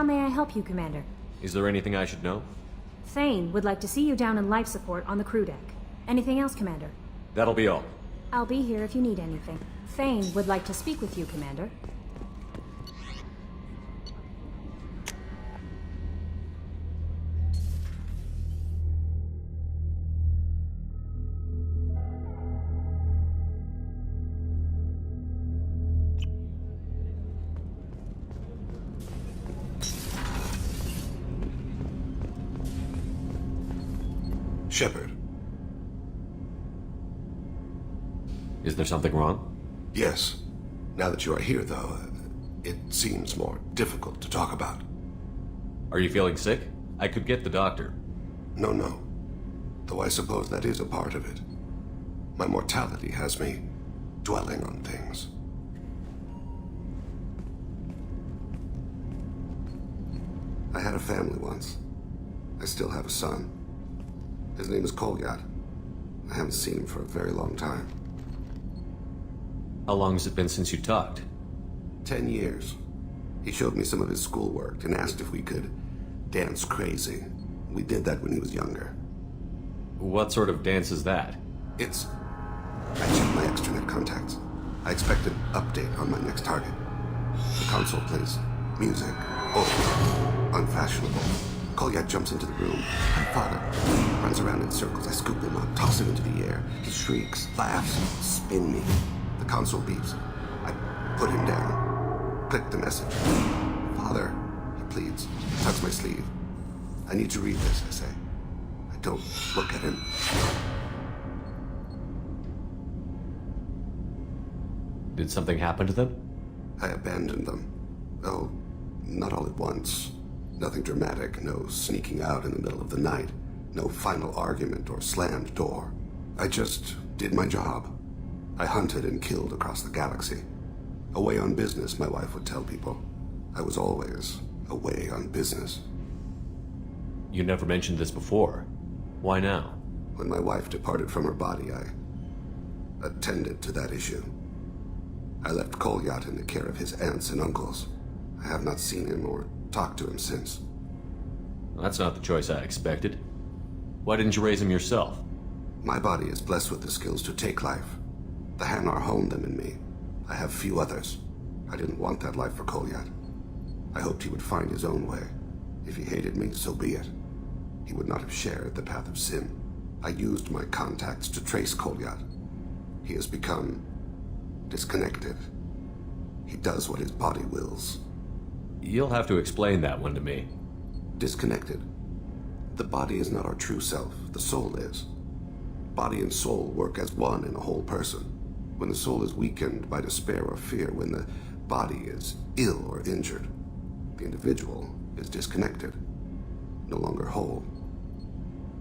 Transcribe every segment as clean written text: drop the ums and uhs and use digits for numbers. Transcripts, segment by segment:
How may I help you, Commander? Is there anything I should know? Thane would like to see you down in life support on the crew deck. Anything else, Commander? That'll be all. I'll be here if you need anything. Thane would like to speak with you, Commander. Shepard. Is there something wrong? Yes. Now that you are here, though, it seems more difficult to talk about. Are you feeling sick? I could get the doctor. No. Though I suppose that is a part of it. My mortality has me dwelling on things. I had a family once. I still have a son. His name is Kolyat. I haven't seen him for a very long time. How long has it been since you talked? 10 years. He showed me some of his schoolwork and asked if we could dance crazy. We did that when he was younger. What sort of dance is that? It's... I checked my extranet contacts. I expect an update on my next target. The console plays music. Oh, unfashionable. Kolyat jumps into the room. My father runs around in circles. I scoop him up, toss him into the air. He shrieks, laughs, spin me. The console beeps. I put him down. Click the message. Father, he pleads. Tugs my sleeve. I need to read this, I say. I don't look at him. Did something happen to them? I abandoned them. Oh, not all at once. Nothing dramatic, no sneaking out in the middle of the night, no final argument or slammed door. I just did my job. I hunted and killed across the galaxy. Away on business, my wife would tell people. I was always away on business. You never mentioned this before. Why now? When my wife departed from her body, I attended to that issue. I left Kolyat in the care of his aunts and uncles. I have not seen him or talked to him since. That's not the choice I expected. Why didn't you raise him yourself? My body is blessed with the skills to take life. The Hanar honed them in me. I have few others. I didn't want that life for Kolyat. I hoped he would find his own way. If he hated me, so be it. He would not have shared the path of sin. I used my contacts to trace Kolyat. He has become disconnected. He does what his body wills. You'll have to explain that one to me. Disconnected. The body is not our true self. The soul is. Body and soul work as one in a whole person. When the soul is weakened by despair or fear, when the body is ill or injured, the individual is disconnected, no longer whole.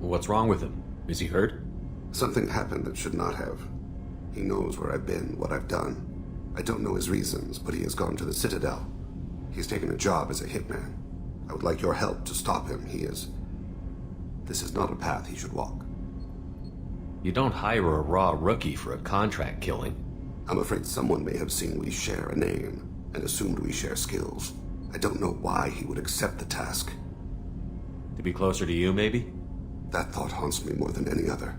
What's wrong with him? Is he hurt? Something happened that should not have. He knows where I've been, what I've done. I don't know his reasons, but he has gone to the Citadel. He's taken a job as a hitman. I would like your help to stop him. This is not a path he should walk. You don't hire a raw rookie for a contract killing. I'm afraid someone may have seen we share a name and assumed we share skills. I don't know why he would accept the task. To be closer to you, maybe? That thought haunts me more than any other.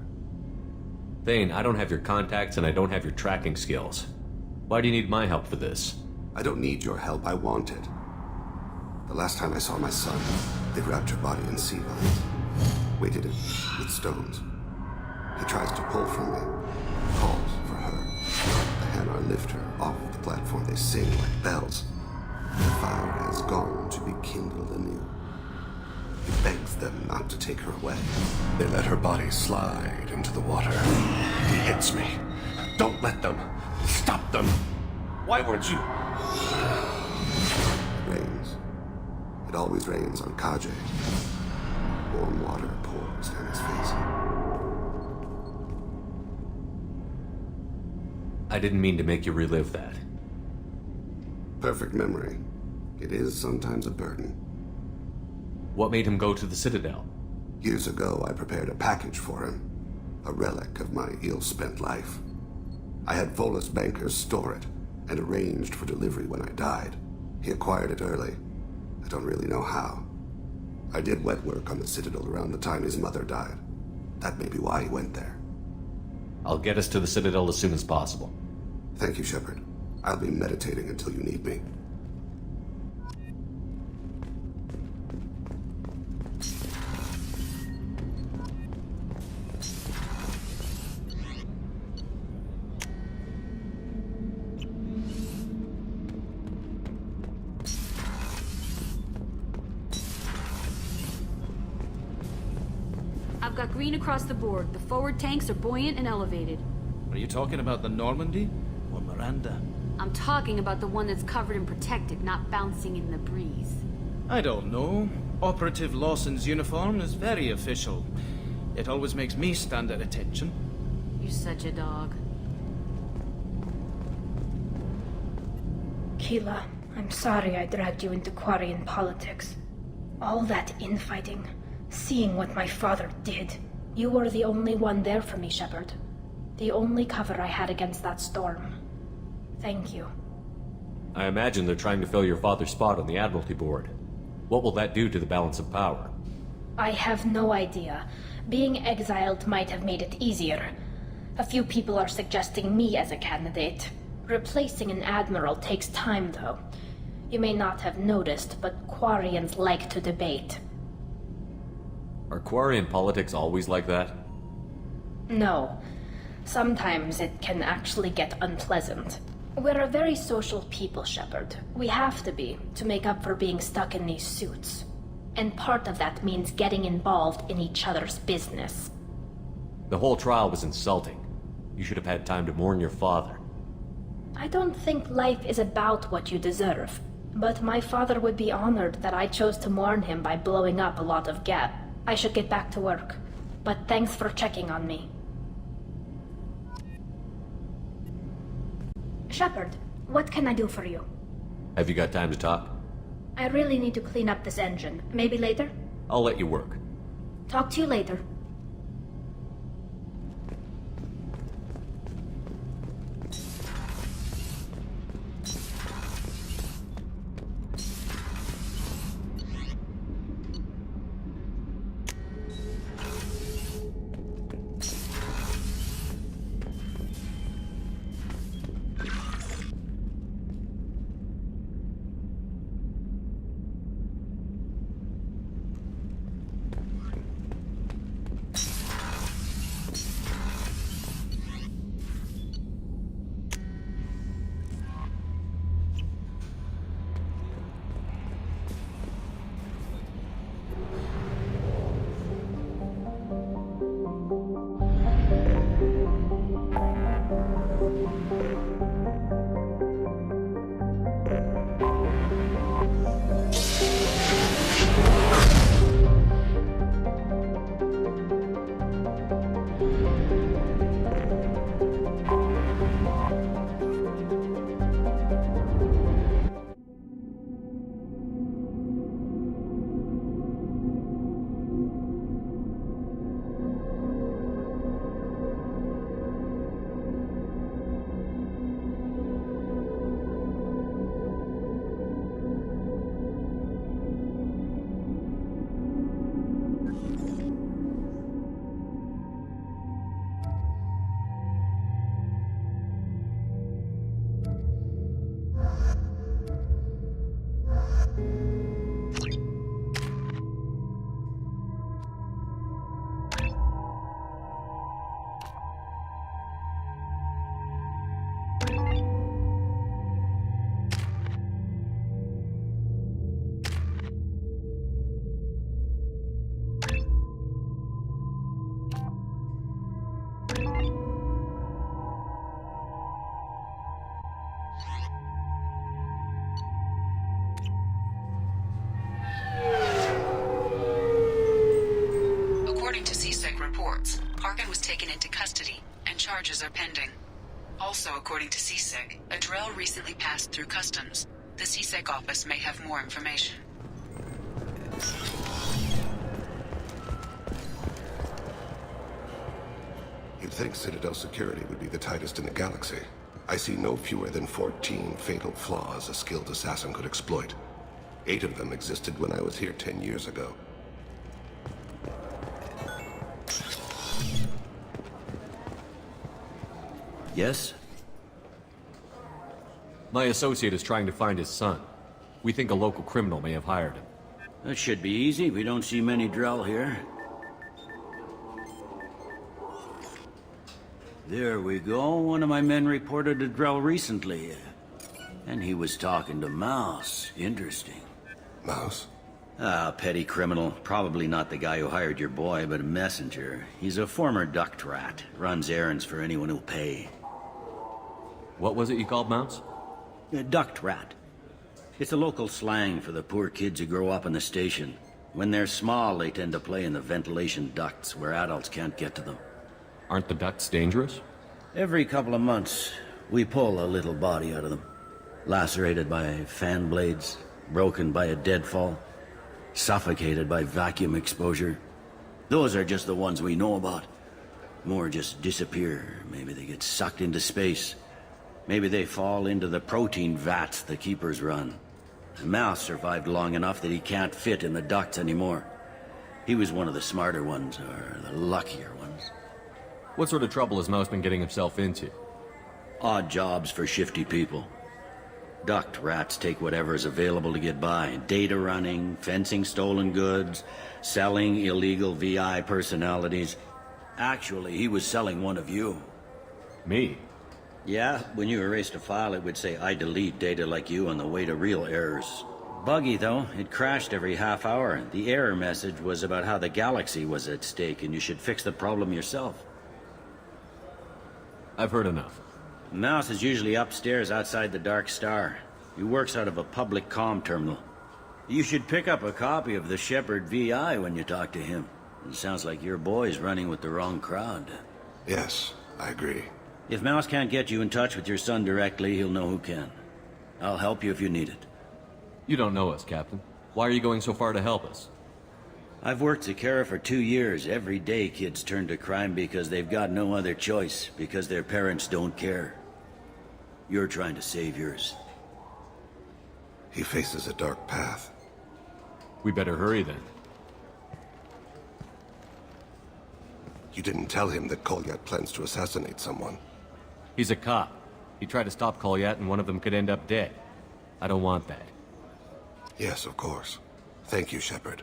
Thane, I don't have your contacts and I don't have your tracking skills. Why do you need my help for this? I don't need your help. I want it. The last time I saw my son, they wrapped your body in sea vines, weighted it with stones. He tries to pull from me, calls for her. The Hanar lift her off the platform. They sing like bells. The fire has gone to be kindled anew. He begs them not to take her away. They let her body slide into the water. He hits me. Don't let them. Stop them. Why weren't you? It rains. It always rains on Kaje. Warm water pours down his face. I didn't mean to make you relive that. Perfect memory. It is sometimes a burden. What made him go to the Citadel? Years ago, I prepared a package for him. A relic of my ill-spent life. I had Volus bankers store it, and arranged for delivery when I died. He acquired it early, I don't really know how. I did wet work on the Citadel around the time his mother died. That may be why he went there. I'll get us to the Citadel as soon as possible. Thank you, Shepard. I'll be meditating until you need me. I've got green across the board. The forward tanks are buoyant and elevated. Are you talking about the Normandy? Or Miranda? I'm talking about the one that's covered and protected, not bouncing in the breeze. I don't know. Operative Lawson's uniform is very official. It always makes me stand at attention. You're such a dog. Keela, I'm sorry I dragged you into Quarian politics. All that infighting, seeing what my father did. You were the only one there for me, Shepard. The only cover I had against that storm. Thank you. I imagine they're trying to fill your father's spot on the Admiralty Board. What will that do to the balance of power? I have no idea. Being exiled might have made it easier. A few people are suggesting me as a candidate. Replacing an admiral takes time, though. You may not have noticed, but Quarians like to debate. Are Quarian politics always like that? No. Sometimes it can actually get unpleasant. We're a very social people, Shepard. We have to be, to make up for being stuck in these suits. And part of that means getting involved in each other's business. The whole trial was insulting. You should have had time to mourn your father. I don't think life is about what you deserve. But my father would be honored that I chose to mourn him by blowing up a lot of gas. I should get back to work. But thanks for checking on me. Shepard, what can I do for you? Have you got time to talk? I really need to clean up this engine. Maybe later? I'll let you work. Talk to you later. Charges are pending. Also, according to CSEC, a Drell recently passed through customs. The CSEC office may have more information. You'd think Citadel security would be the tightest in the galaxy. I see no fewer than 14 fatal flaws a skilled assassin could exploit. 8 of them existed when I was here 10 years ago. Yes? My associate is trying to find his son. We think a local criminal may have hired him. That should be easy. We don't see many Drell here. There we go. One of my men reported a Drell recently. And he was talking to Mouse. Interesting. Mouse? Ah, petty criminal. Probably not the guy who hired your boy, but a messenger. He's a former duct rat. Runs errands for anyone who'll pay. What was it you called Mouse? A duct rat. It's a local slang for the poor kids who grow up in the station. When they're small, they tend to play in the ventilation ducts where adults can't get to them. Aren't the ducts dangerous? Every couple of months, we pull a little body out of them. Lacerated by fan blades, broken by a deadfall, suffocated by vacuum exposure. Those are just the ones we know about. More just disappear. Maybe they get sucked into space. Maybe they fall into the protein vats the keepers run. Mouse survived long enough that he can't fit in the ducts anymore. He was one of the smarter ones, or the luckier ones. What sort of trouble has Mouse been getting himself into? Odd jobs for shifty people. Duct rats take whatever's available to get by. Data running, fencing stolen goods, selling illegal VI personalities. Actually, he was selling one of you. Me? Yeah, when you erased a file, it would say, I delete data like you on the way to real errors. Buggy, though. It crashed every half hour. The error message was about how the galaxy was at stake, and you should fix the problem yourself. I've heard enough. Mouse is usually upstairs outside the Dark Star. He works out of a public comm terminal. You should pick up a copy of the Shepherd VI when you talk to him. It sounds like your boy's running with the wrong crowd. Yes, I agree. If Mouse can't get you in touch with your son directly, he'll know who can. I'll help you if you need it. You don't know us, Captain. Why are you going so far to help us? I've worked Zakera for 2 years. Every day kids turn to crime because they've got no other choice, because their parents don't care. You're trying to save yours. He faces a dark path. We better hurry then. You didn't tell him that Kolyat plans to assassinate someone. He's a cop. He tried to stop Kolyat and one of them could end up dead. I don't want that. Yes, of course. Thank you, Shepard.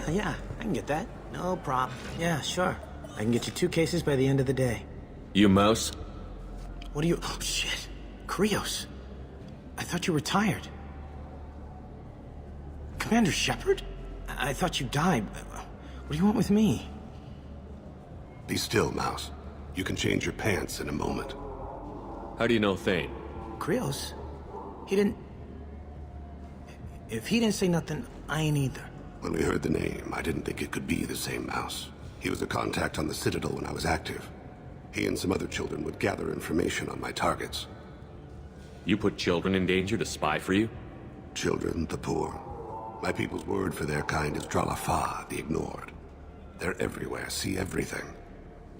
Yeah, I can get that. No problem. Yeah, sure. I can get you 2 cases by the end of the day. You Mouse? What are you... Oh, shit. Krios. I thought you retired. Commander Shepard? I thought you died. What do you want with me? Be still, Mouse. You can change your pants in a moment. How do you know Thane? Krios? He didn't... If he didn't say nothing, I ain't either. When we heard the name, I didn't think it could be the same Mouse. He was a contact on the Citadel when I was active. He and some other children would gather information on my targets. You put children in danger to spy for you? Children, the poor. My people's word for their kind is Dralafa, the ignored. They're everywhere, see everything.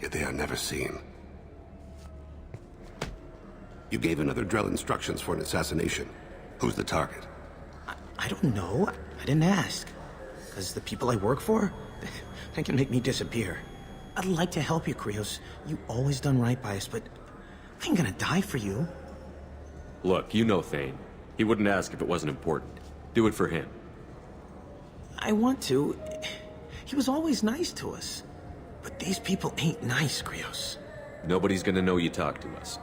Yet they are never seen. You gave another Drell instructions for an assassination. Who's the target? I don't know. I didn't ask. Because the people I work for, they can make me disappear. I'd like to help you, Krios. You always done right by us, but I ain't gonna die for you. Look, you know Thane. He wouldn't ask if it wasn't important. Do it for him. I want to. He was always nice to us. But these people ain't nice, Krios. Nobody's gonna know you talked to us.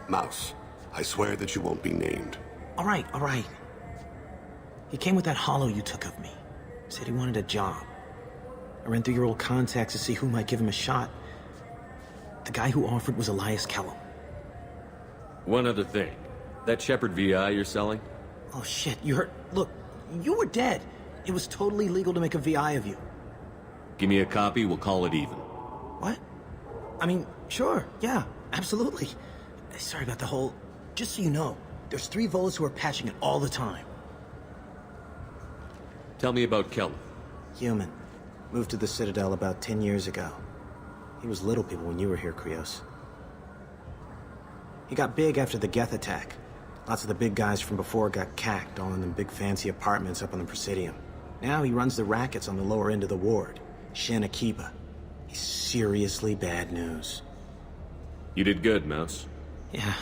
Mouse, I swear that you won't be named. All right. He came with that hollow you took of me. Said he wanted a job. I ran through your old contacts to see who might give him a shot. The guy who offered was Elias Kellum. One other thing. That Shepherd VI you're selling? Oh shit, you heard... Look, you were dead. It was totally legal to make a VI of you. Give me a copy, we'll call it even. What? I mean, sure, yeah, absolutely. Sorry about the whole... Just so you know, there's 3 Volas who are patching it all the time. Tell me about Kellum. Human. Moved to the Citadel about 10 years ago. He was little people when you were here, Krios. He got big after the Geth attack. Lots of the big guys from before got cacked, all in them big fancy apartments up on the Presidium. Now he runs the rackets on the lower end of the ward. Shin Akiba. He's seriously bad news. You did good, Mouse. Yeah.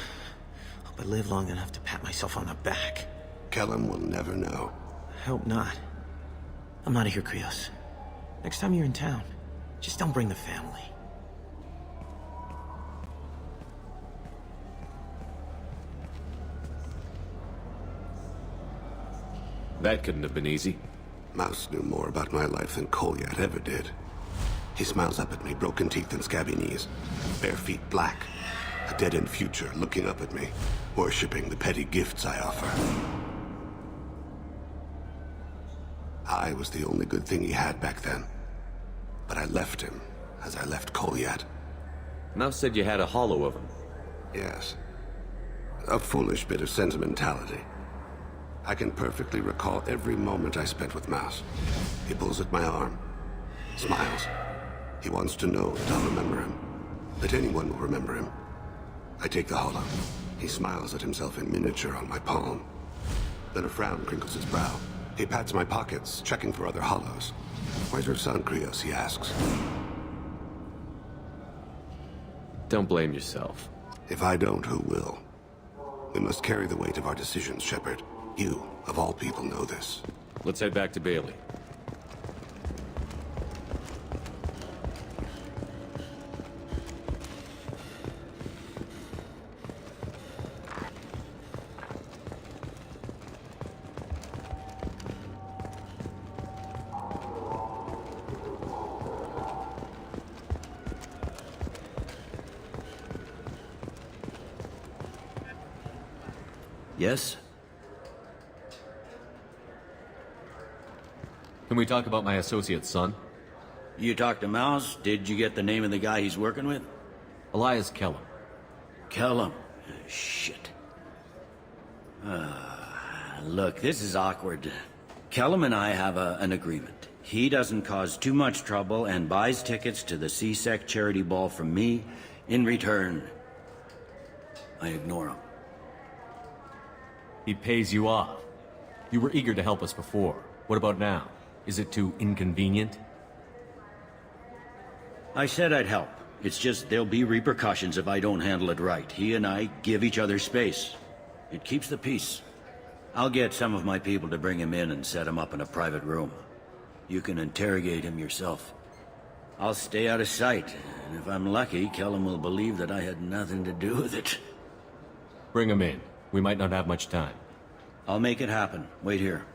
Hope I live long enough to pat myself on the back. Kellum will never know. I hope not. I'm out of here, Krios. Next time you're in town, just don't bring the family. That couldn't have been easy. Mouse knew more about my life than Kolyat ever did. He smiles up at me, broken teeth and scabby knees. Bare feet black. A dead-end future looking up at me, worshipping the petty gifts I offer. I was the only good thing he had back then. But I left him, as I left Kolyat. Mouse said you had a hollow of him. Yes. A foolish bit of sentimentality. I can perfectly recall every moment I spent with Mouse. He pulls at my arm, smiles. He wants to know that I'll remember him, that anyone will remember him. I take the hollow. He smiles at himself in miniature on my palm. Then a frown crinkles his brow. He pats my pockets, checking for other hollows. Where's your son, Krios? He asks. Don't blame yourself. If I don't, who will? We must carry the weight of our decisions, Shepard. You, of all people, know this. Let's head back to Bailey. Yes? Can we talk about my associate's son? You talked to Mouse? Did you get the name of the guy he's working with? Elias Kellum. Kellum. Shit. Look, this is awkward. Kellum and I have an agreement. He doesn't cause too much trouble and buys tickets to the C-Sec charity ball from me. In return, I ignore him. He pays you off. You were eager to help us before. What about now? Is it too inconvenient? I said I'd help. It's just there'll be repercussions if I don't handle it right. He and I give each other space. It keeps the peace. I'll get some of my people to bring him in and set him up in a private room. You can interrogate him yourself. I'll stay out of sight, and if I'm lucky, Kellum will believe that I had nothing to do with it. Bring him in. We might not have much time. I'll make it happen. Wait here.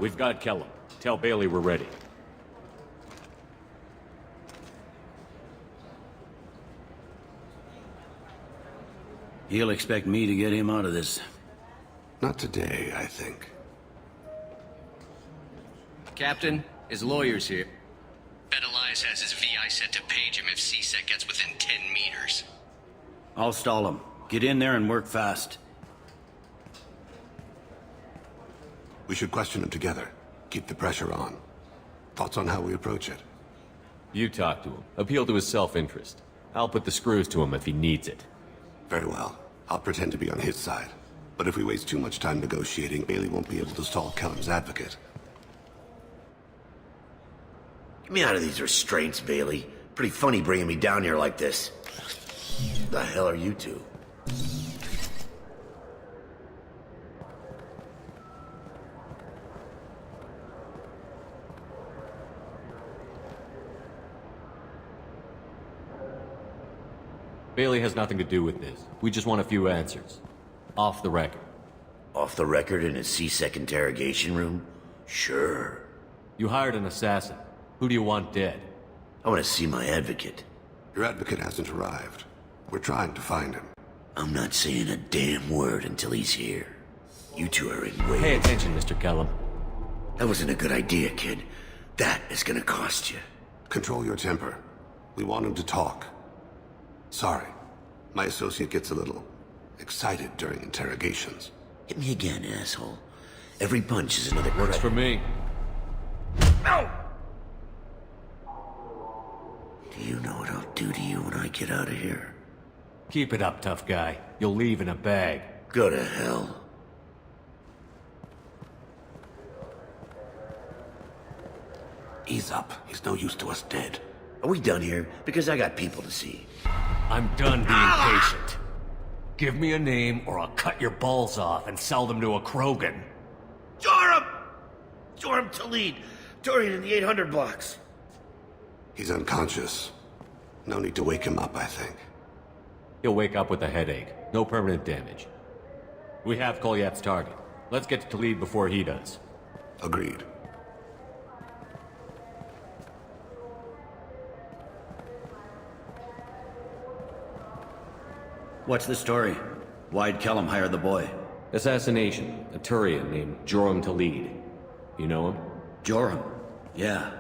We've got Kellum. Tell Bailey we're ready. He'll expect me to get him out of this. Not today, I think. Captain, his lawyer's here. Bet Elias has his VI set to page him if C-Sec gets within 10 meters. I'll stall him. Get in there and work fast. We should question him together. Keep the pressure on. Thoughts on how we approach it? You talk to him. Appeal to his self-interest. I'll put the screws to him if he needs it. Very well. I'll pretend to be on his side. But if we waste too much time negotiating, Bailey won't be able to stall Kellum's advocate. Get me out of these restraints, Bailey. Pretty funny bringing me down here like this. Who the hell are you two? Bailey has nothing to do with this. We just want a few answers. Off the record. Off the record in a C-Sec interrogation room? Sure. You hired an assassin. Who do you want dead? I want to see my advocate. Your advocate hasn't arrived. We're trying to find him. I'm not saying a damn word until he's here. You two are in way... Pay attention, Mr. Kellum. That wasn't a good idea, kid. That is gonna cost you. Control your temper. We want him to talk. Sorry. My associate gets a little excited during interrogations. Hit me again, asshole. Every punch is another Works credit. for me. No! Do you know what I'll do to you when I get out of here? Keep it up, tough guy. You'll leave in a bag. Go to hell. Ease up. He's no use to us dead. Are we done here? Because I got people to see. I'm done being patient. Give me a name or I'll cut your balls off and sell them to a Krogan. Joram! Joram Talid. Dorian in the 800 blocks. He's unconscious. No need to wake him up, I think. He'll wake up with a headache. No permanent damage. We have Kolyat's target. Let's get to Talid before he does. Agreed. What's the story? Why'd Kellum hire the boy? Assassination. A Turian named Joram Talid. You know him? Joram? Yeah.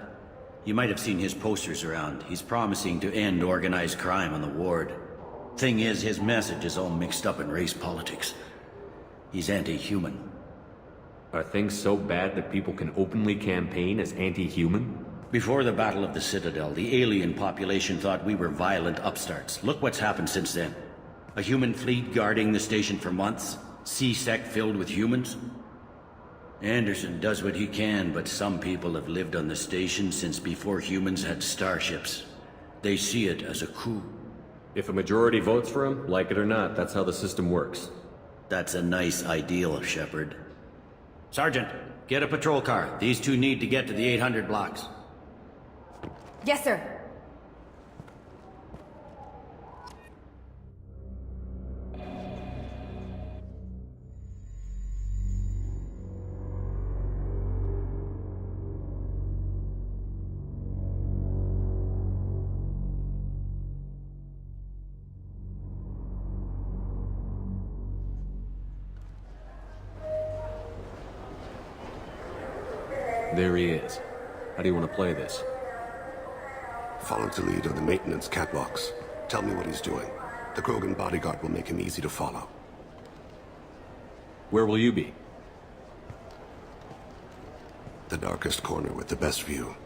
You might have seen his posters around. He's promising to end organized crime on the ward. Thing is, his message is all mixed up in race politics. He's anti-human. Are things so bad that people can openly campaign as anti-human? Before the Battle of the Citadel, the alien population thought we were violent upstarts. Look what's happened since then. A human fleet guarding the station for months. C-Sec filled with humans. Anderson does what he can, but some people have lived on the station since before humans had starships. They see it as a coup. If a majority votes for him, like it or not, that's how the system works. That's a nice ideal, Shepard. Sergeant, get a patrol car. These two need to get to the 800 blocks. Yes, sir. There he is. How do you want to play this? Follow the lead on the maintenance catwalks. Tell me what he's doing. The Krogan bodyguard will make him easy to follow. Where will you be? The darkest corner with the best view.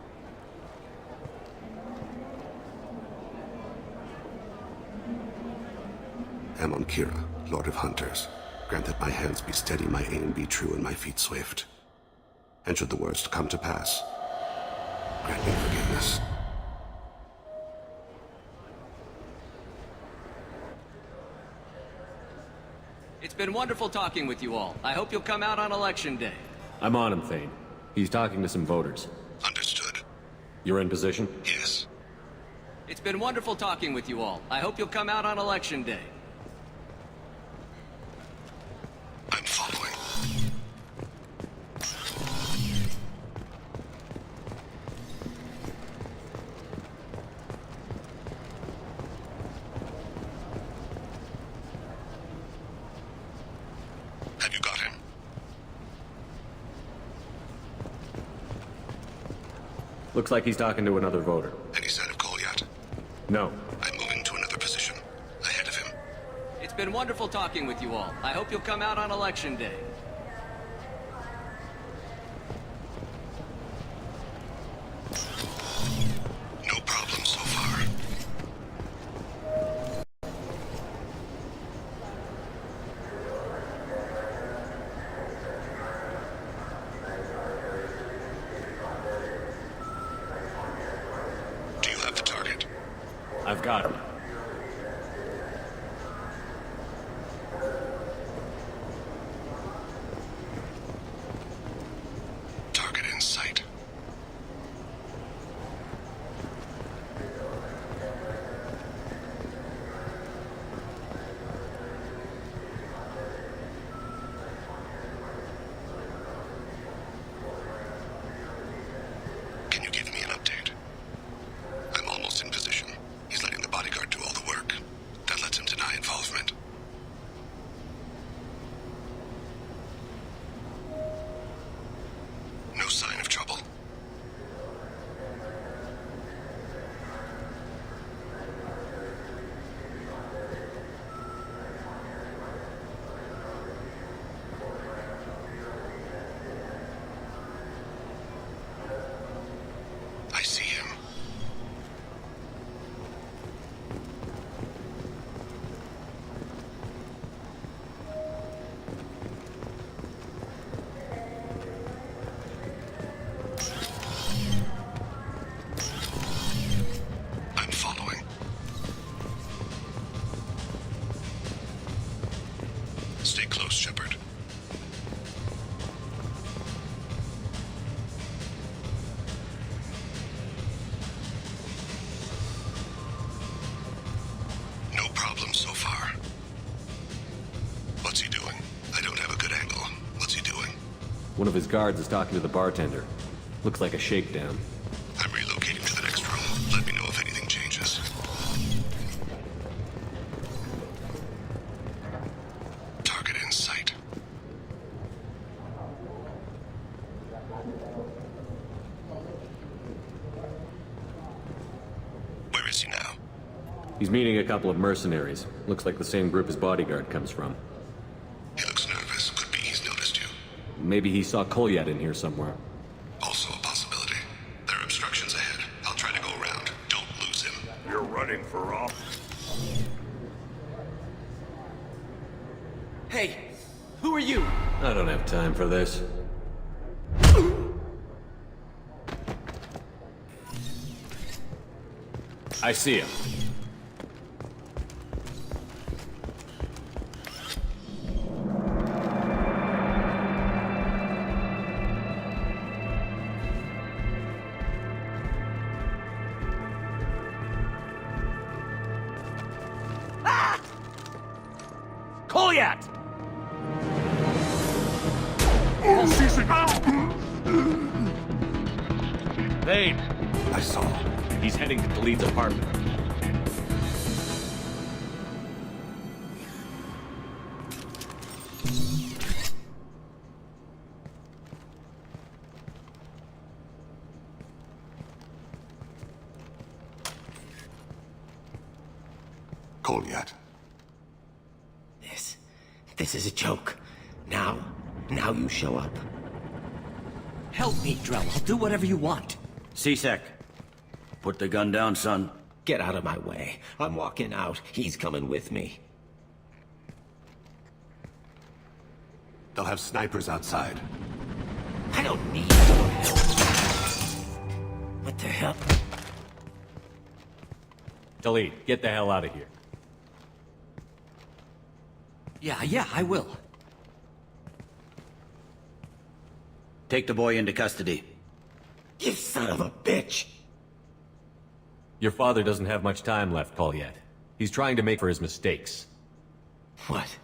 Amon Kira, Lord of Hunters. Grant that my hands be steady, my aim be true, and my feet swift. And should the worst come to pass, grant me forgiveness. It's been wonderful talking with you all. I hope you'll come out on Election Day. I'm on him, Thane. He's talking to some voters. Understood. You're in position? Yes. It's been wonderful talking with you all. I hope you'll come out on Election Day. I'm following. Have you got him? Looks like he's talking to another voter. Any sign of Kolyat? No. I'm moving to another position. Ahead of him. It's been wonderful talking with you all. I hope you'll come out on Election Day. No problem so far. Do you have the target? I've got him. Target in sight. Can you give me an update? Stay close, Shepard. No problem so far. What's he doing? I don't have a good angle. What's he doing? One of his guards is talking to the bartender. Looks like a shakedown. I'm relocating to the next room. Let me know if anything changes. Target in sight. Where is he now? He's meeting a couple of mercenaries. Looks like the same group his bodyguard comes from. He looks nervous. Could be he's noticed you. Maybe he saw Kolyat in here somewhere. Also a possibility. There are obstructions ahead. I'll try to go around. Don't lose him. You're running for office? Hey, who are you? I don't have time for this. I see him. Kolyat! Thane! I saw. He's heading to Khalid's apartment. Kolyat. This is a joke. Now you show up. Help me, Drell. I'll do whatever you want. C-Sec, put the gun down, son. Get out of my way. I'm walking out. He's coming with me. They'll have snipers outside. I don't need your help. What the hell? Khalid, get the hell out of here. Yeah, I will. Take the boy into custody. You son of a bitch! Your father doesn't have much time left, Kolyat. He's trying to make for his mistakes. What?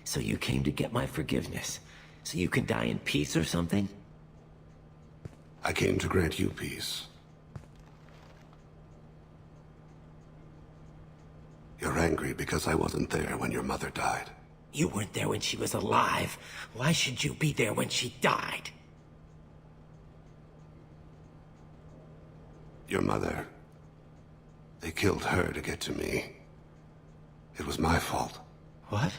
So you came to get my forgiveness? So you can die in peace or something? I came to grant you peace. You're angry because I wasn't there when your mother died. You weren't there when she was alive. Why should you be there when she died? Your mother... They killed her to get to me. It was my fault. What?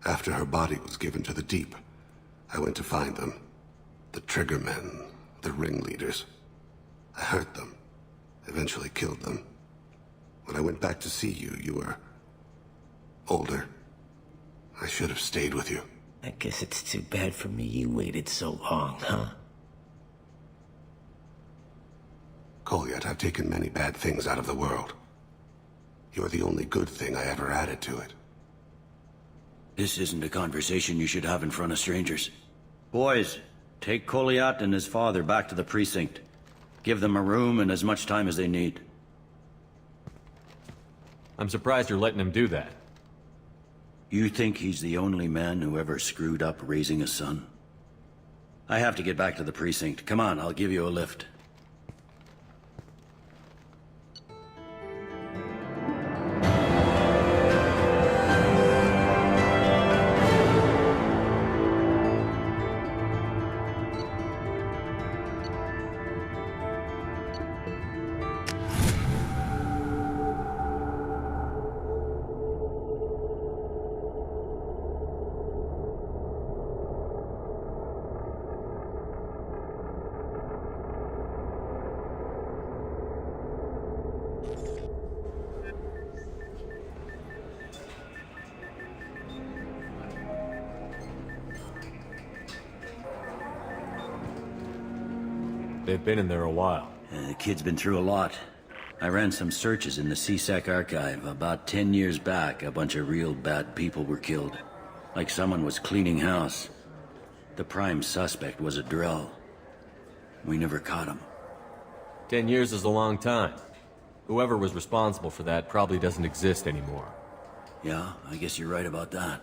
After her body was given to the Deep, I went to find them. The Triggermen, the ringleaders. I hurt them. Eventually killed them. When I went back to see you, you were... older. I should have stayed with you. I guess it's too bad for me you waited so long, huh? Kolyat, I've taken many bad things out of the world. You're the only good thing I ever added to it. This isn't a conversation you should have in front of strangers. Boys, take Kolyat and his father back to the precinct. Give them a room and as much time as they need. I'm surprised you're letting him do that. You think he's the only man who ever screwed up raising a son? I have to get back to the precinct. Come on, I'll give you a lift. They've been in there a while. The kid's been through a lot. I ran some searches in the C-Sec archive. About 10 years back, a bunch of real bad people were killed. Like someone was cleaning house. The prime suspect was a Drell. We never caught him. 10 years is a long time. Whoever was responsible for that probably doesn't exist anymore. Yeah, I guess you're right about that.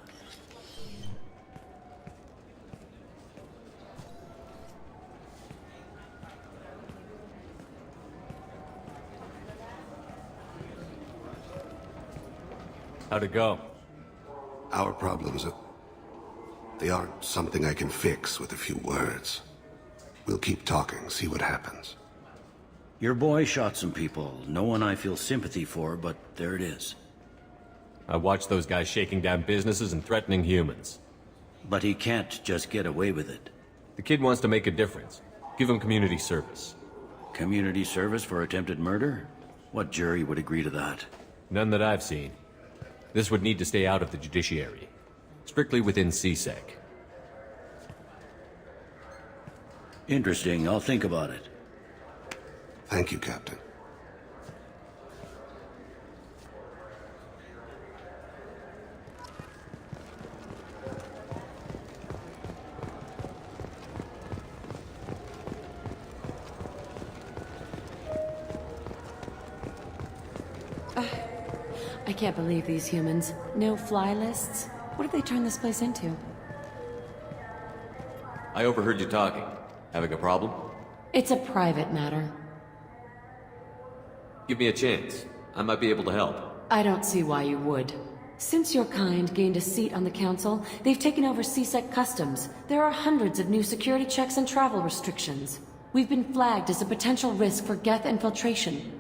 How'd it go? Our problems they aren't something I can fix with a few words. We'll keep talking, see what happens. Your boy shot some people. No one I feel sympathy for, but there it is. I watched those guys shaking down businesses and threatening humans. But he can't just get away with it. The kid wants to make a difference. Give him community service. Community service for attempted murder? What jury would agree to that? None that I've seen. This would need to stay out of the judiciary. Strictly within CSEC. Interesting. I'll think about it. Thank you, Captain. I can't believe these humans. No fly lists? What have they turned this place into? I overheard you talking. Having a problem? It's a private matter. Give me a chance. I might be able to help. I don't see why you would. Since your kind gained a seat on the council, they've taken over CSEC customs. There are hundreds of new security checks and travel restrictions. We've been flagged as a potential risk for Geth infiltration.